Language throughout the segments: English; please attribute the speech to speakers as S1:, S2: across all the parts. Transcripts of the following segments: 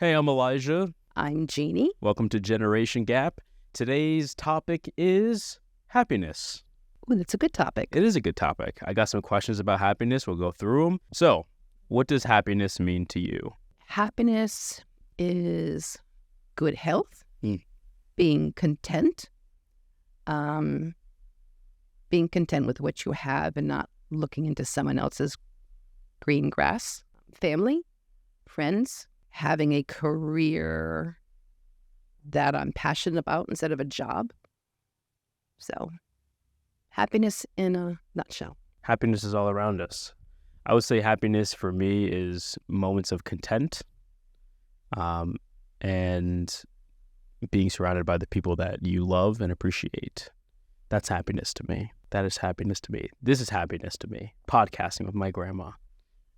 S1: Hey, I'm Elijah.
S2: I'm Jeanne.
S1: Welcome to Generation Gap. Today's topic is happiness.
S2: Ooh, that's a good topic.
S1: It is a good topic. I got some questions about happiness. We'll go through them. So, what does happiness mean to you?
S2: Happiness is good health, being content, being content with what you have and not looking into someone else's green grass, family, friends, having a career that I'm passionate about instead of a job. So, happiness in a nutshell.
S1: Happiness is all around us. I would say happiness for me is moments of content and being surrounded by the people that you love and appreciate. That's happiness to me. That is happiness to me. This is happiness to me. Podcasting with my grandma,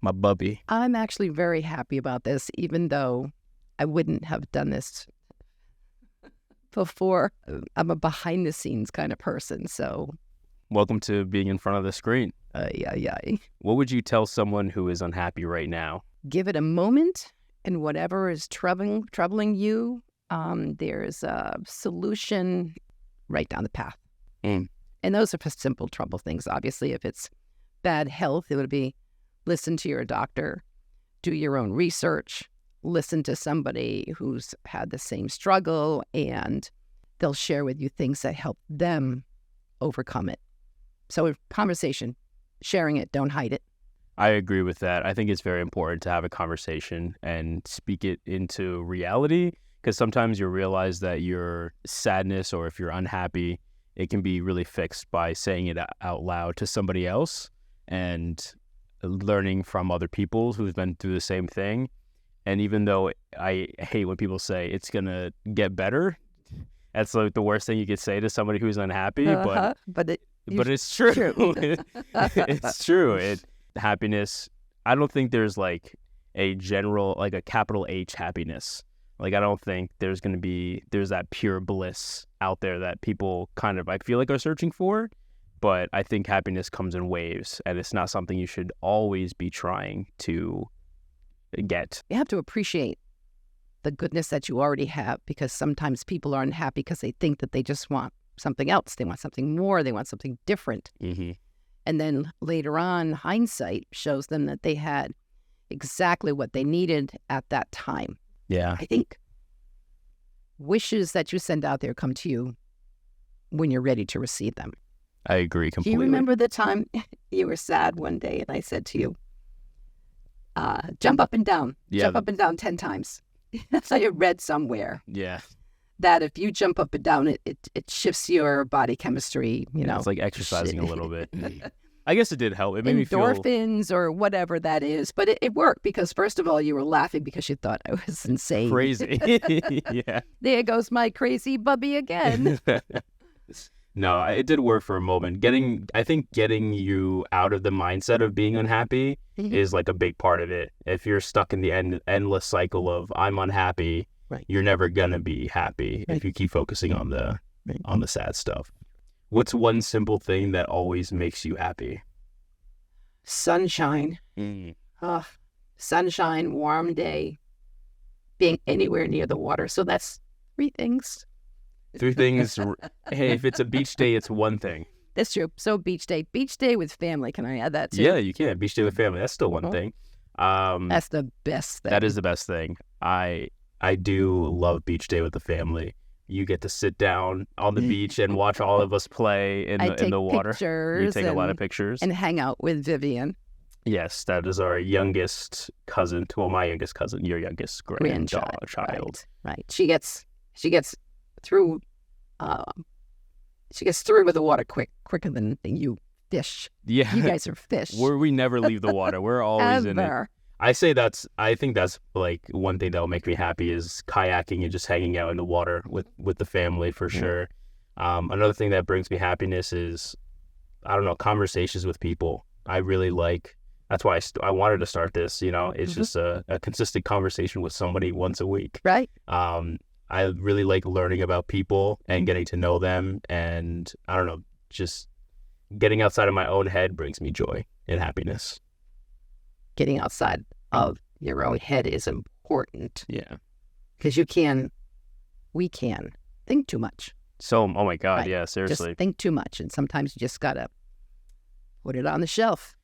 S1: my bubby.
S2: I'm actually very happy about this, even though I wouldn't have done this before. I'm a behind-the-scenes kind of person, so...
S1: Welcome to being in front of the screen.
S2: Yeah.
S1: What would you tell someone who is unhappy right now?
S2: Give it a moment, and whatever is troubling you, there's a solution right down the path. And those are for simple trouble things. Obviously, if it's bad health, it would be listen to your doctor, do your own research, listen to somebody who's had the same struggle, and they'll share with you things that help them overcome it. So conversation, sharing it, don't hide it.
S1: I agree with that. I think it's very important to have a conversation and speak it into reality, because sometimes you realize that your sadness, or if you're unhappy, it can be really fixed by saying it out loud to somebody else and learning from other people who've been through the same thing. And even though I hate when people say it's going to get better, that's like the worst thing you could say to somebody who's unhappy. But it's true. It's true. Happiness, I don't think there's like a general, like a capital H happiness. Like, I don't think there's that pure bliss out there that people kind of, I feel like, are searching for. But I think happiness comes in waves, and it's not something you should always be trying to get.
S2: You have to appreciate the goodness that you already have, because sometimes people are unhappy because they think that they just want something else. They want something more. They want something different.
S1: Mm-hmm.
S2: And then later on, hindsight shows them that they had exactly what they needed at that time.
S1: Yeah.
S2: I think wishes that you send out there come to you when you're ready to receive them.
S1: I agree completely.
S2: Do you remember the time you were sad one day and I said to you, jump up and down, jump up and down 10 times. That's how you read somewhere.
S1: Yeah.
S2: That if you jump up and down, it shifts your body chemistry,
S1: It's like exercising a little bit. I guess it did help. It made me feel...
S2: Endorphins or whatever that is. But it worked because, first of all, you were laughing because you thought I was insane.
S1: Crazy. Yeah.
S2: There goes my crazy bubby again.
S1: No, it did work for a moment. I think getting you out of the mindset of being unhappy is like a big part of it. If you're stuck in the endless cycle of I'm unhappy,
S2: right,
S1: you're never gonna be happy if you keep focusing on the sad stuff. What's one simple thing that always makes you happy?
S2: Sunshine. Sunshine, warm day, being anywhere near the water. So that's 3 things.
S1: 3 things. Hey, if it's a beach day, it's one thing.
S2: That's true. So beach day with family. Can I add that too?
S1: Yeah, you can. Beach day with family. That's still one thing.
S2: That's the best thing.
S1: That is the best thing. I do love beach day with the family. You get to sit down on the beach and watch all of us play in the water. You take a lot of pictures.
S2: And hang out with Vivian.
S1: Yes, that is our youngest cousin. Well, my youngest cousin, your youngest grandchild.
S2: Right. She gets through. She gets through with the water quicker than you fish.
S1: Yeah,
S2: you guys are fish.
S1: We never leave the water. We're always in it. I think that's like one thing that will make me happy is kayaking and just hanging out in the water with the family for sure. Another thing that brings me happiness is, I don't know, conversations with people. I really like. That's why I wanted to start this. It's just a consistent conversation with somebody once a week.
S2: Right.
S1: I really like learning about people and getting to know them, and I don't know, just getting outside of my own head brings me joy and happiness.
S2: Getting outside of your own head is important.
S1: Yeah.
S2: because we can think too much.
S1: So, oh my God,
S2: Right.
S1: yeah, seriously.
S2: Just think too much. And sometimes you just got to put it on the shelf.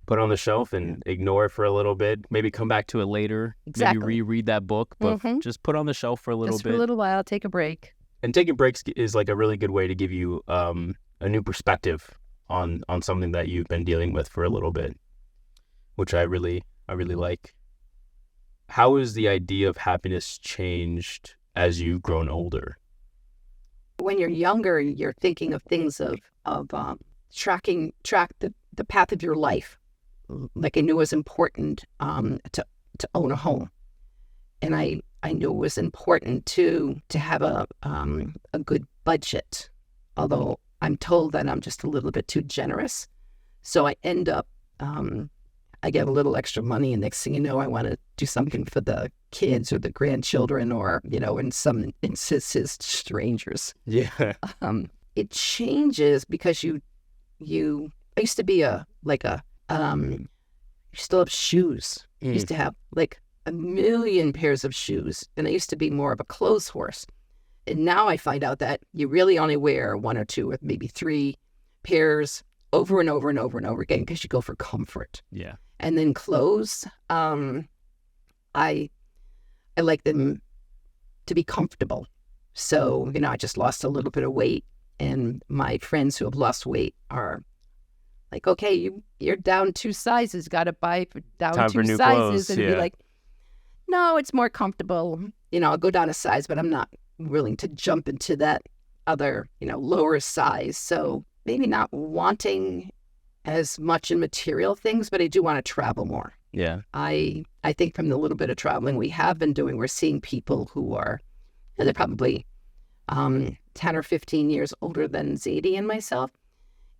S1: Put it on the shelf and ignore it for a little bit. Maybe come back to it later.
S2: Exactly.
S1: Maybe reread that book, but just put it on the shelf for a little
S2: Just
S1: bit.
S2: for a little while, take a break.
S1: And taking breaks is like a really good way to give you a new perspective on something that you've been dealing with for a little bit, which I really like. How has the idea of happiness changed as you've grown older?
S2: When you're younger, you're thinking of things of track the path of your life. Like I knew it was important to own a home, and I knew it was important to have a good budget. Although I'm told that I'm just a little bit too generous, so I end up I get a little extra money, and next thing you know, I want to do something for the kids or the grandchildren, or in some instances, strangers.
S1: Yeah.
S2: It changes because you. I used to be you still have shoes. I used to have like a million pairs of shoes, and I used to be more of a clothes horse. And now I find out that you really only wear one or two or maybe three pairs over and over and over and over again because you go for comfort.
S1: Yeah.
S2: And then clothes, I like them to be comfortable. So, I just lost a little bit of weight, and my friends who have lost weight are like, okay, you're down 2 sizes, got to buy down
S1: Time
S2: 2
S1: for new
S2: sizes.
S1: clothes,
S2: And
S1: yeah.
S2: be like, no, it's more comfortable. I'll go down a size, but I'm not willing to jump into that other, lower size. So maybe not wanting as much in material things, but I do want to travel more.
S1: Yeah.
S2: I think from the little bit of traveling we have been doing, we're seeing people who are, they're probably 10 or 15 years older than Zadie and myself.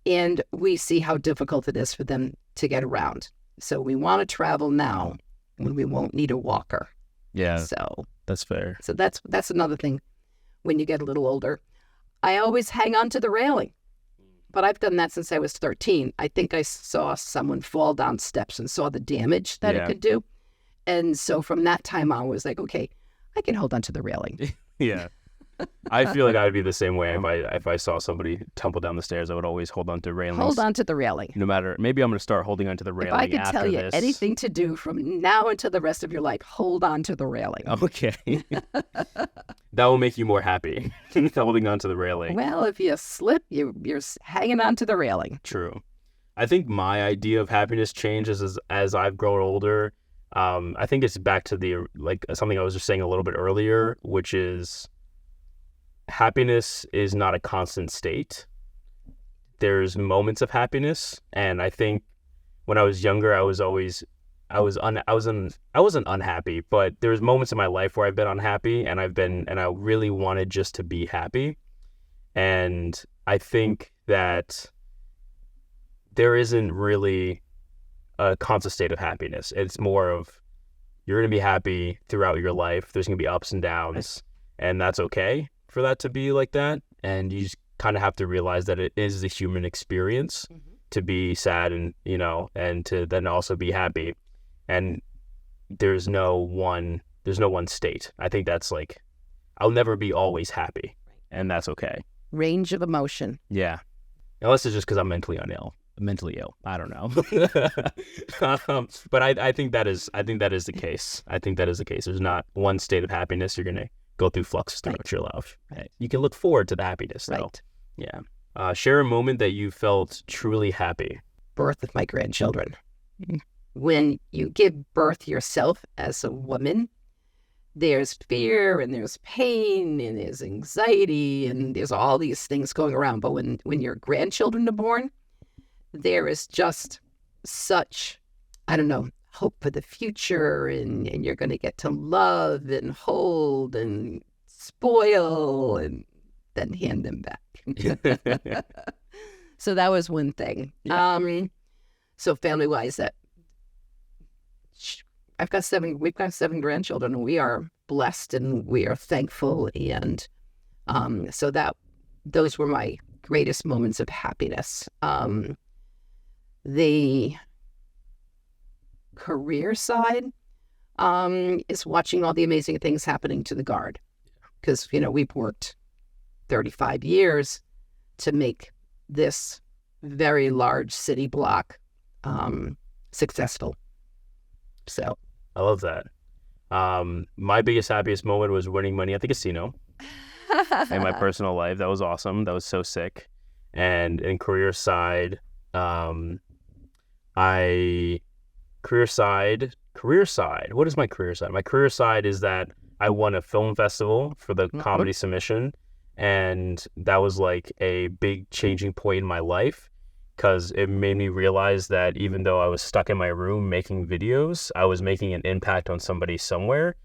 S2: And we see how difficult it is for them to get around. So we want to travel now when we won't need a walker.
S1: Yeah.
S2: So
S1: That's fair.
S2: So that's another thing when you get a little older. I always hang on to the railing. But I've done that since I was 13. I think I saw someone fall down steps and saw the damage that it could do. And so from that time on, I was like, okay, I can hold on to the railing.
S1: Yeah. I feel like I would be the same way if I saw somebody tumble down the stairs. I would always hold on to railings.
S2: Hold on to the railing.
S1: No matter, maybe I'm going to start holding on to the railing after this.
S2: If I could tell you anything to do from now until the rest of your life, hold on to the railing.
S1: Okay. That will make you more happy, holding on to the railing.
S2: Well, if you slip, you're hanging on to the railing.
S1: True. I think my idea of happiness changes as I've grown older. I think it's back to something I was just saying a little bit earlier, which is happiness is not a constant state. There's moments of happiness, and I think when I was younger, I wasn't unhappy, but there's moments in my life where I've been unhappy, and I really wanted just to be happy. And I think that there isn't really a constant state of happiness. It's more of you're going to be happy throughout your life. There's going to be ups and downs, and that's okay for that to be like that. And you just kind of have to realize that it is the human experience to be sad and to then also be happy. And there's no one state. I think that's like, I'll never be always happy, and that's okay.
S2: Range of emotion.
S1: Yeah. Unless it's just because I'm mentally ill. I don't know. But I think that is the case. I think that is the case. There's not one state of happiness. You're going to go through flux throughout your life. Right. You can look forward to the happiness, though.
S2: Right.
S1: Yeah. Share a moment that you felt truly happy.
S2: Birth of my grandchildren. When you give birth yourself as a woman, there's fear and there's pain and there's anxiety and there's all these things going around. But when your grandchildren are born, there is just such, hope for the future, and you're going to get to love and hold and spoil and then hand them back. So that was one thing. Yeah. So family-wise, we've got 7 grandchildren, and we are blessed and we are thankful. And so those were my greatest moments of happiness. The career side, is watching all the amazing things happening to the Guard. Because, we've worked 35 years to make this very large city block successful. So
S1: I love that. My biggest, happiest moment was winning money at the casino in my personal life. That was awesome. That was so sick. And in career side, career side. What is my career side? My career side is that I won a film festival for the comedy submission. And that was like a big changing point in my life, because it made me realize that even though I was stuck in my room making videos, I was making an impact on somebody somewhere.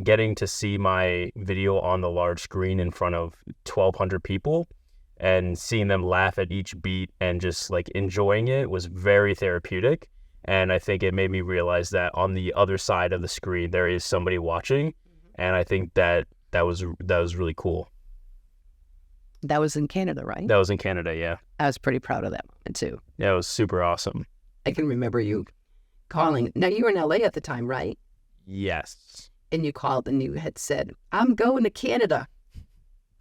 S1: Getting to see my video on the large screen in front of 1,200 people and seeing them laugh at each beat and just like enjoying it was very therapeutic. And I think it made me realize that on the other side of the screen, there is somebody watching. And I think that was really cool.
S2: That was in Canada, right?
S1: That was in Canada, yeah.
S2: I was pretty proud of that moment, too.
S1: Yeah, it was super awesome.
S2: I can remember you calling. Now, you were in LA at the time, right?
S1: Yes.
S2: And you called and you had said, I'm going to Canada.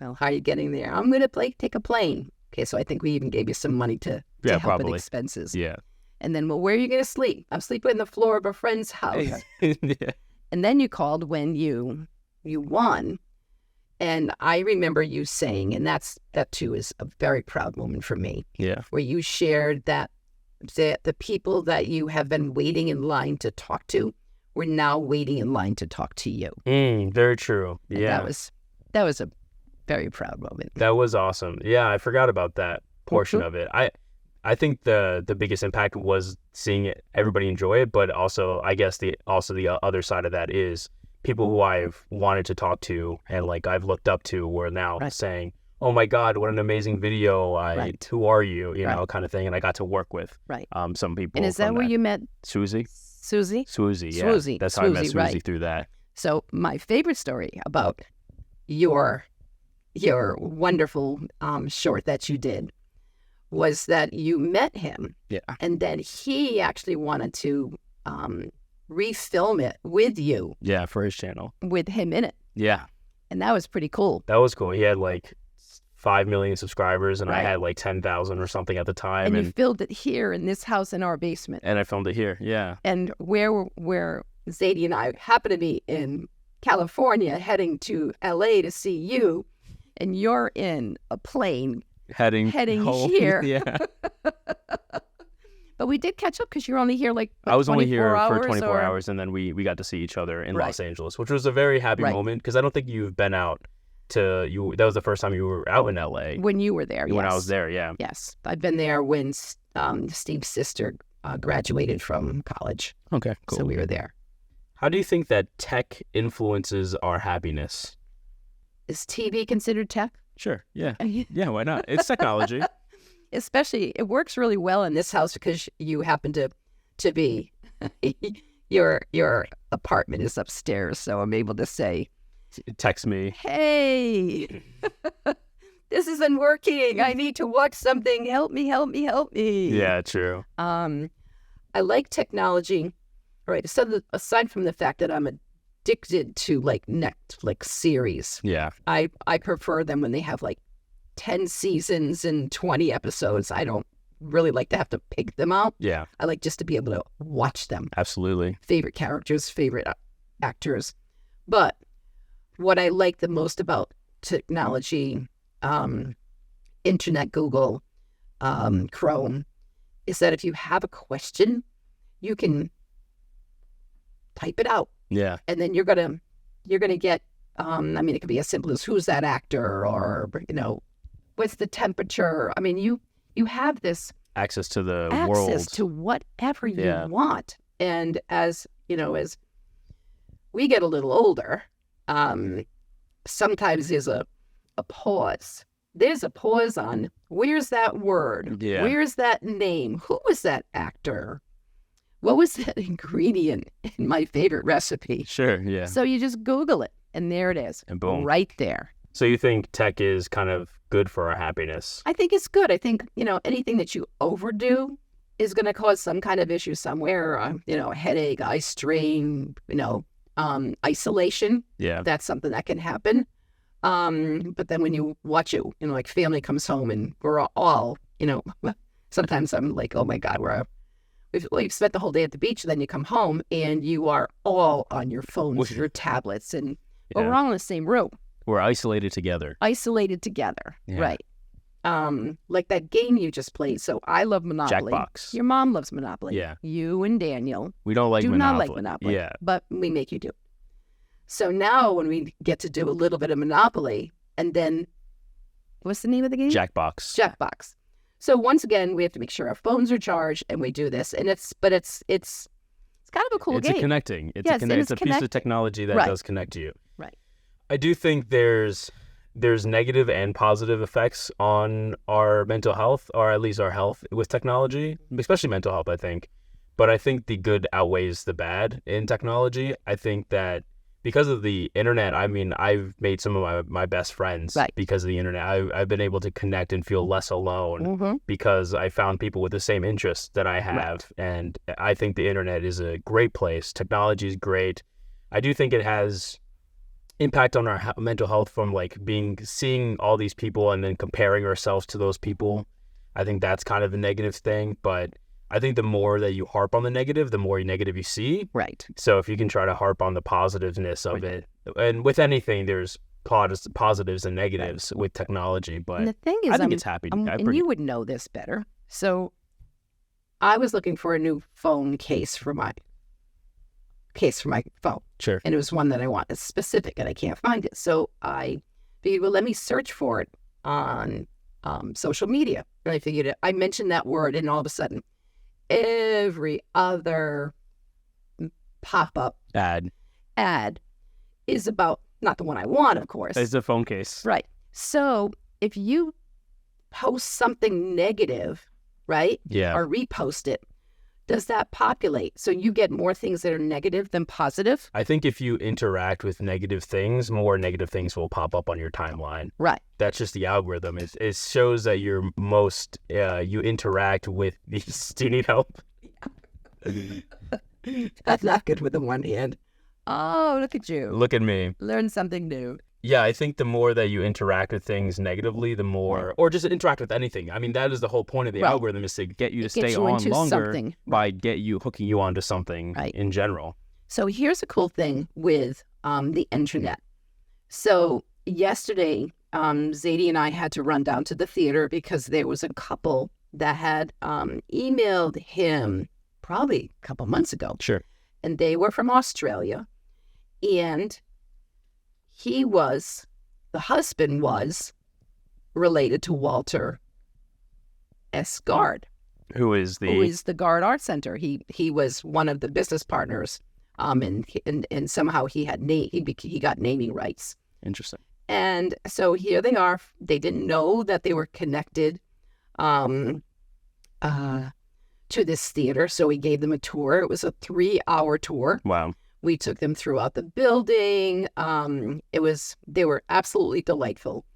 S2: Well, how are you getting there? I'm going to take a plane. Okay, so I think we even gave you some money to help with expenses.
S1: Yeah.
S2: And then, well, where are you going to sleep? I'm sleeping on the floor of a friend's house.
S1: Yeah.
S2: And then you called when you won. And I remember you saying, and that too is a very proud moment for me.
S1: Yeah.
S2: Where you shared that the people that you have been waiting in line to talk to were now waiting in line to talk to you.
S1: Very true. Yeah.
S2: And that was a very proud moment.
S1: That was awesome. Yeah, I forgot about that portion of it. I think the biggest impact was seeing everybody enjoy it, but also I guess the other side of that is people who I've wanted to talk to and like I've looked up to were now saying, "Oh my God, what an amazing video! Who are you?" You know, kind of thing. And I got to work with some people.
S2: And is that where you met
S1: Susie?
S2: Susie,
S1: yeah. That's how I met Susie through that.
S2: So my favorite story about your wonderful short that you did was that you met him, and then he actually wanted to refilm it with you.
S1: Yeah, for his channel.
S2: With him in it.
S1: Yeah.
S2: And that was pretty cool.
S1: That was cool. He had like 5 million subscribers and I had like 10,000 or something at the time.
S2: And you filmed it here in this house in our basement.
S1: And I filmed it here, yeah.
S2: And where Zadie and I happen to be in California heading to LA to see you, and you're in a plane heading home. Here.
S1: Yeah.
S2: But we did catch up because you're only here like
S1: I was only here
S2: for
S1: 24 hours, and then we got to see each other in Los Angeles, which was a very happy moment because I don't think you've been out to you. That was the first time you were out in LA.
S2: When you were there,
S1: When I was there, yeah.
S2: Yes, I've been there when Steve's sister graduated from college.
S1: Okay, cool.
S2: So we were there.
S1: How do you think that tech influences our happiness?
S2: Is TV considered tech?
S1: Sure, yeah. Yeah, why not? It's technology.
S2: Especially, it works really well in this house because you happen to be, your apartment is upstairs, so I'm able to say,
S1: text me,
S2: hey, this isn't working. I need to watch something. Help me.
S1: Yeah, true.
S2: I like technology. Right. So aside from the fact that I'm addicted to like Netflix series, I prefer them when they have like 10 seasons and 20 episodes. I don't really like to have to pick them out.
S1: Yeah.
S2: I like just to be able to watch them.
S1: Absolutely.
S2: Favorite characters, favorite actors. But what I like the most about technology, internet, Google, Chrome, is that if you have a question, you can type it out.
S1: Yeah.
S2: And then you're gonna get it could be as simple as who's that actor, or what's the temperature. I mean, you have this
S1: access to the
S2: world,
S1: access
S2: to whatever you want. And as as we get a little older, sometimes there's a pause. There's a pause on where's that word?
S1: Yeah.
S2: Where's that name? Who was that actor? What was that ingredient in my favorite recipe?
S1: Sure, yeah.
S2: So you just Google it, and there it is.
S1: And boom.
S2: Right there.
S1: So you think tech is kind of good for our happiness?
S2: I think it's good. I think, anything that you overdo is going to cause some kind of issue somewhere. A headache, eye strain, Isolation.
S1: Yeah.
S2: That's something that can happen. But then when you watch it, like family comes home and we're all, sometimes I'm like, oh my God, we've spent the whole day at the beach. And then you come home and you are all on your phones, your tablets, and but we're all in the same room.
S1: We're isolated together.
S2: Yeah. Right. Like that game you just played. So I love Monopoly.
S1: Jackbox.
S2: Your mom loves Monopoly.
S1: Yeah.
S2: You and Daniel
S1: We don't like
S2: do
S1: Monopoly.
S2: not like Monopoly.
S1: Yeah.
S2: But we make you do it. So now when we get to do a little bit of Monopoly, and then, what's the name of the game?
S1: Jackbox.
S2: Jackbox. So once again, we have to make sure our phones are charged, and we do this. And it's kind of a cool game.
S1: It's connecting. It's a piece of technology that does connect you.
S2: Right.
S1: I do think there's negative and positive effects on our mental health, or at least our health with technology, especially mental health, I think. But I think the good outweighs the bad in technology. I think that because of the internet, I mean, I've made some of my best friends because of the internet. I've been able to connect and feel less alone because I found people with the same interests that I have. And I think the internet is a great place. Technology is great. I do think it has impact on our mental health from seeing all these people and then comparing ourselves to those people. I think that's kind of a negative thing, but I think the more that you harp on the negative, the more negative you see.
S2: Right.
S1: So if you can try to harp on the positiveness of it, and with anything, there's positives and negatives with technology. But
S2: and the thing is,
S1: I think it's happy.
S2: And you would know this better. So I was looking for a new phone case for my phone.
S1: Sure.
S2: And it was one that I want. It's specific, and I can't find it. So I figured, well, let me search for it on social media. And I figured I mentioned that word, and all of a sudden, every other pop-up ad is about, not the one I want, of course.
S1: It's a phone case.
S2: Right. So if you post something negative, right?
S1: Yeah.
S2: Or repost it, does that populate? So you get more things that are negative than positive?
S1: I think if you interact with negative things, more negative things will pop up on your timeline.
S2: Right.
S1: That's just the algorithm. It shows that you're you interact with these. Do you need help?
S2: That's not good with the one hand. Oh, look at you.
S1: Look at me.
S2: Learn something new.
S1: Yeah, I think the more that you interact with things negatively, the more, or just interact with anything. I mean, that is the whole point of the algorithm, is to get you to stay on longer by hooking you onto something in general.
S2: So here's a cool thing with the internet. So yesterday, Zadie and I had to run down to the theater because there was a couple that had emailed him probably a couple months ago.
S1: Sure.
S2: And they were from Australia. And the husband was related to Walter S. Guard.
S1: Who is
S2: the Guard Art Center. He was one of the business partners. And somehow he got naming rights.
S1: Interesting.
S2: And so here they are. They didn't know that they were connected to this theater. So we gave them a tour. It was a 3-hour tour.
S1: Wow.
S2: We took them throughout the building. They were absolutely delightful.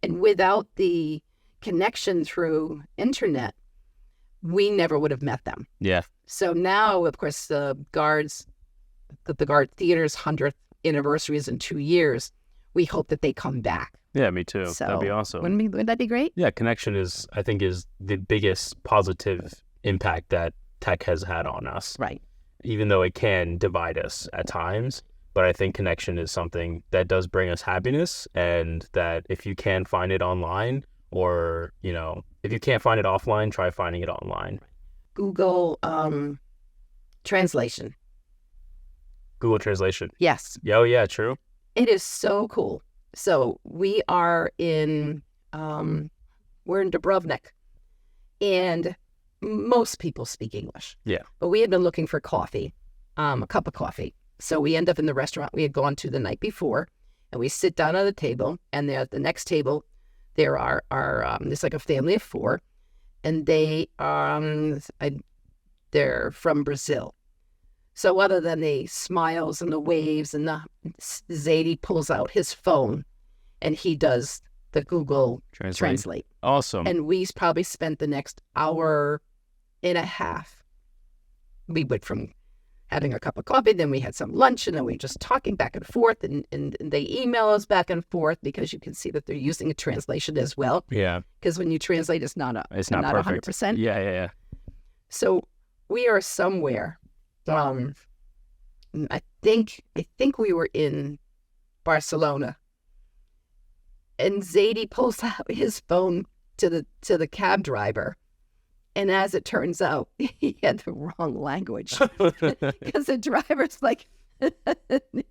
S2: And without the connection through internet, we never would have met them.
S1: Yeah.
S2: So now, of course, the Guard Theater's 100th anniversary is in 2 years. We hope that they come back.
S1: Yeah, me too.
S2: So,
S1: that'd be awesome.
S2: Wouldn't that be great?
S1: Yeah, connection I think is the biggest positive impact that tech has had on us.
S2: Right.
S1: Even though it can divide us at times, but I think connection is something that does bring us happiness, and that if you can find it online, or, if you can't find it offline, try finding it online.
S2: Google translation.
S1: Google Translation.
S2: Yes.
S1: Oh, yeah, true.
S2: It is so cool. So we are we're in Dubrovnik, and most people speak English.
S1: Yeah.
S2: But we had been looking for coffee, a cup of coffee. So we end up in the restaurant we had gone to the night before, and we sit down at a table, and there at the next table, there are there's like a family of 4, and they're from Brazil. So other than the smiles and the waves and Zadie pulls out his phone, and he does the Google Translate.
S1: Awesome.
S2: And we probably spent the next hour and a half. We went from having a cup of coffee. Then we had some lunch, and then we were just talking back and forth. And they email us back and forth because you can see that they're using a translation as well.
S1: Yeah.
S2: Because when you translate, it's not
S1: perfect.
S2: 100%.
S1: Yeah.
S2: So we are somewhere. I think we were in Barcelona, and Zadie pulls out his phone to the cab driver, and as it turns out, he had the wrong language because the driver's like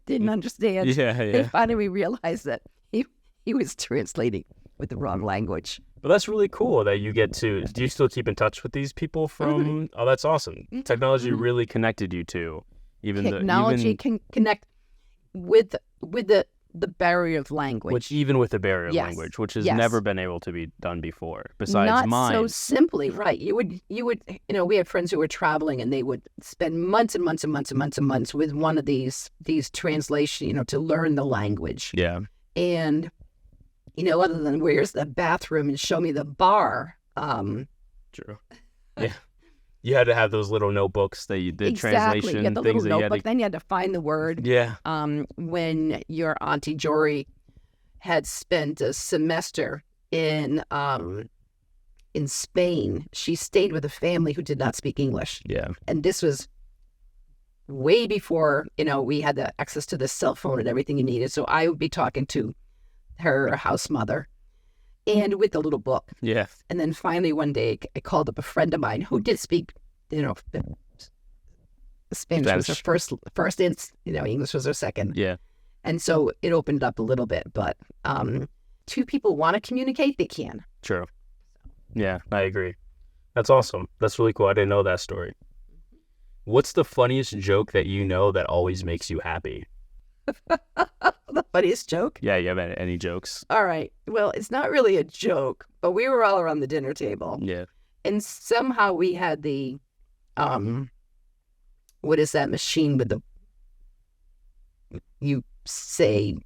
S2: didn't understand.
S1: Yeah.
S2: And finally, we realized that he was translating with the wrong language.
S1: But that's really cool that you get to. Do you still keep in touch with these people from? Oh, that's awesome. Technology really connected you two.
S2: Technology can connect with the barrier of language.
S1: Even with the barrier of
S2: Yes.
S1: language, which has
S2: Yes.
S1: never been able to be done before, besides
S2: Not
S1: mine.
S2: so simply, right? You would, we had friends who were traveling, and they would spend months and months and months and months and months with one of these translation, to learn the language.
S1: Yeah.
S2: And, other than where's the bathroom and show me the bar.
S1: True. Yeah. You had to have those little notebooks the
S2: Exactly.
S1: translation
S2: You had the
S1: things
S2: little
S1: that
S2: notebook. Then you had to find the word.
S1: Yeah.
S2: When your Auntie Jory had spent a semester in Spain, she stayed with a family who did not speak English.
S1: Yeah.
S2: And this was way before, we had the access to the cell phone and everything you needed. So I would be talking to her house mother and with the little book.
S1: Yeah.
S2: And then finally one day I called up a friend of mine who did speak, Spanish was her first, English was her second.
S1: Yeah.
S2: And so it opened up a little bit, but two people want to communicate, they can.
S1: True. Yeah, I agree. That's awesome. That's really cool. I didn't know that story. What's the funniest joke that you know that always makes you happy?
S2: The funniest joke?
S1: Yeah, you have any jokes?
S2: All right. Well, it's not really a joke, but we were all around the dinner table.
S1: Yeah.
S2: And somehow we had the, what is that machine with you say?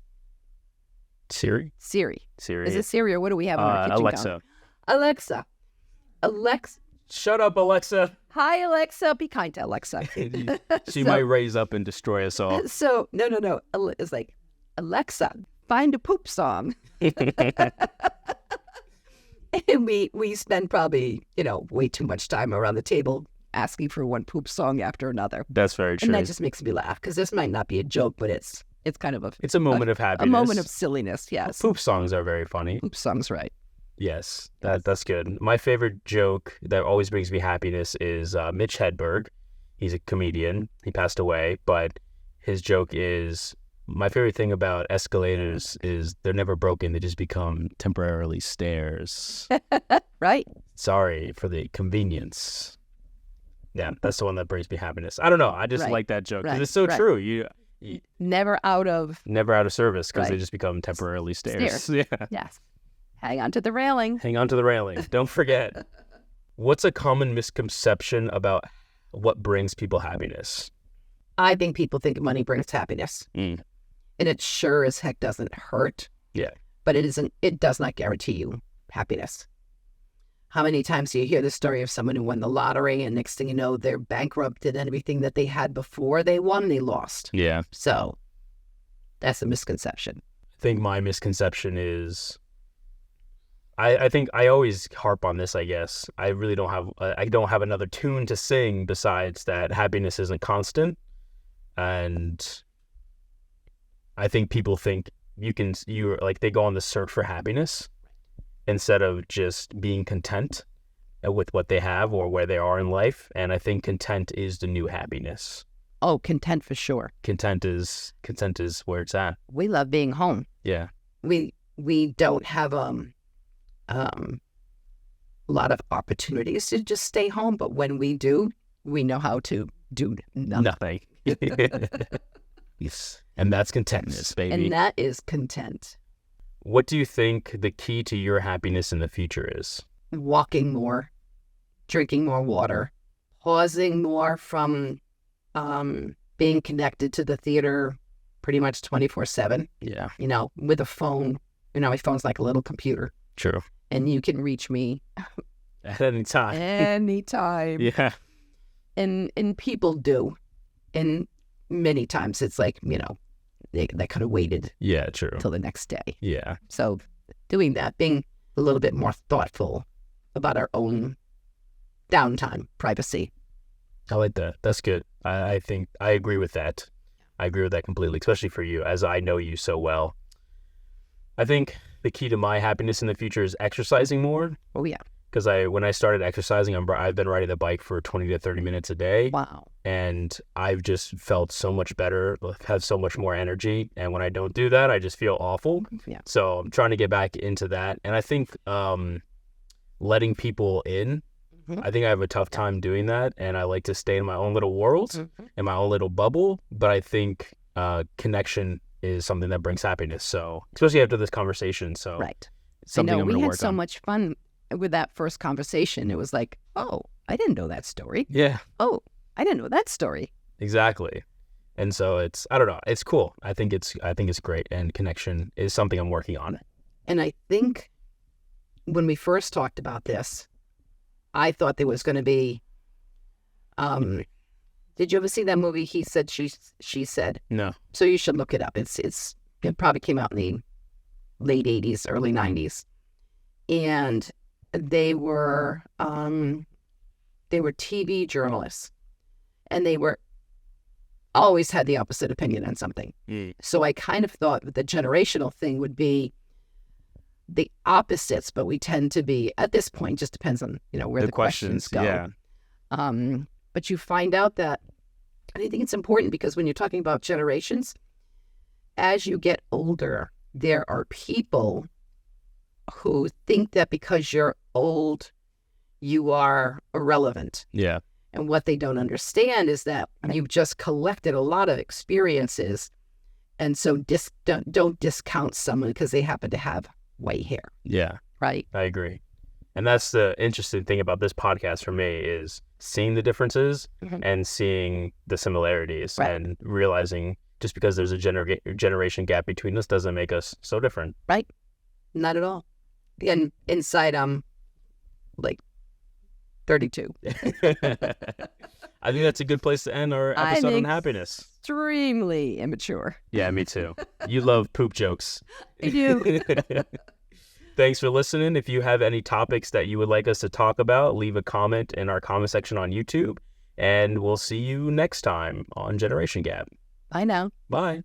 S1: Siri?
S2: Siri.
S1: Siri.
S2: Is it Siri or what do we have on our kitchen
S1: Alexa.
S2: counter? Alexa.
S1: Shut up, Alexa.
S2: Hi, Alexa. Be kind to Alexa.
S1: She might raise up and destroy us all.
S2: So, no. It's like, Alexa, find a poop song. And we spend probably, way too much time around the table asking for one poop song after another.
S1: That's very true.
S2: And that just makes me laugh because this might not be a joke, but it's kind of
S1: it's a moment of happiness.
S2: A moment of silliness, yes.
S1: Poop songs are very funny.
S2: Poop songs, right.
S1: Yes, that's good. My favorite joke that always brings me happiness is Mitch Hedberg. He's a comedian. He passed away, but his joke is, my favorite thing about escalators is they're never broken. They just become temporarily stairs.
S2: Right.
S1: Sorry for the convenience. Yeah, that's the one that brings me happiness. I don't know. I just like that joke because it's so true. You
S2: never out of
S1: service because they just become temporarily stairs. Yeah.
S2: Yes. Hang on to the railing.
S1: Hang on to the railing. Don't forget. What's a common misconception about what brings people happiness?
S2: I think people think money brings happiness.
S1: Mm.
S2: And it sure as heck doesn't hurt.
S1: Yeah.
S2: But it does not guarantee you happiness. How many times do you hear the story of someone who won the lottery and next thing you know, they're bankrupt and everything that they had before they won, they lost.
S1: Yeah.
S2: So that's a misconception.
S1: I think my misconception is, I think I always harp on this, I guess. I really don't have another tune to sing besides that happiness isn't constant. And I think people think they go on the search for happiness instead of just being content with what they have or where they are in life. And I think content is the new happiness.
S2: Oh, content for sure.
S1: Content is where it's at.
S2: We love being home.
S1: Yeah.
S2: We don't have a lot of opportunities to just stay home, but when we do, we know how to do nothing.
S1: Yes. And that's contentness, baby.
S2: And that is content.
S1: What do you think the key to your happiness in the future is?
S2: Walking more, drinking more water, pausing more from being connected to the theater pretty much 24/7.
S1: Yeah.
S2: With a phone. My phone's like a little computer.
S1: True.
S2: And you can reach me
S1: at any time.
S2: Anytime.
S1: Yeah.
S2: And people do. And many times it's like, they could have waited
S1: Yeah, true.
S2: till the next day.
S1: Yeah.
S2: So doing that, being a little bit more thoughtful about our own downtime, privacy.
S1: I like that. That's good. I think I agree with that. I agree with that completely, especially for you, as I know you so well. I think the key to my happiness in the future is exercising more.
S2: Oh, yeah.
S1: Because when I started exercising, I've been riding the bike for 20 to 30 minutes a day.
S2: Wow.
S1: And I've just felt so much better, have so much more energy. And when I don't do that, I just feel awful.
S2: Yeah.
S1: So I'm trying to get back into that. And I think letting people in, I think I have a tough time doing that. And I like to stay in my own little world, in my own little bubble. But I think connection is something that brings happiness. So especially after this conversation. So
S2: right.
S1: something
S2: I know
S1: I'm
S2: we
S1: going to
S2: had
S1: work
S2: so
S1: on.
S2: much fun with that first conversation. It was like, oh, I didn't know that story.
S1: Yeah.
S2: Oh, I didn't know that story.
S1: Exactly. And so I don't know, it's cool. I think it's great, and connection is something I'm working on.
S2: And I think when we first talked about this, I thought there was going to be, did you ever see that movie, He Said, She Said?
S1: No.
S2: So you should look it up. It probably came out in the late 80s, early 90s. And they were TV journalists, and they were always had the opposite opinion on something. So I kind of thought that the generational thing would be the opposites, but we tend to be, at this point, just depends on, where the questions go.
S1: Yeah.
S2: But you find out that, and I think it's important because when you're talking about generations, as you get older, there are people who think that because you're old, you are irrelevant.
S1: Yeah.
S2: And what they don't understand is that you've just collected a lot of experiences. And so don't discount someone because they happen to have white hair.
S1: Yeah.
S2: Right.
S1: I agree. And that's the interesting thing about this podcast for me, is seeing the differences and seeing the similarities, and realizing just because there's a generation gap between us doesn't make us so different.
S2: Right. Not at all. And inside, I'm like 32.
S1: I think that's a good place to end our episode on happiness.
S2: Extremely immature.
S1: Yeah, me too. You love poop jokes.
S2: I do.
S1: Thanks for listening. If you have any topics that you would like us to talk about, leave a comment in our comment section on YouTube, and we'll see you next time on Generation Gap.
S2: Bye now.
S1: Bye.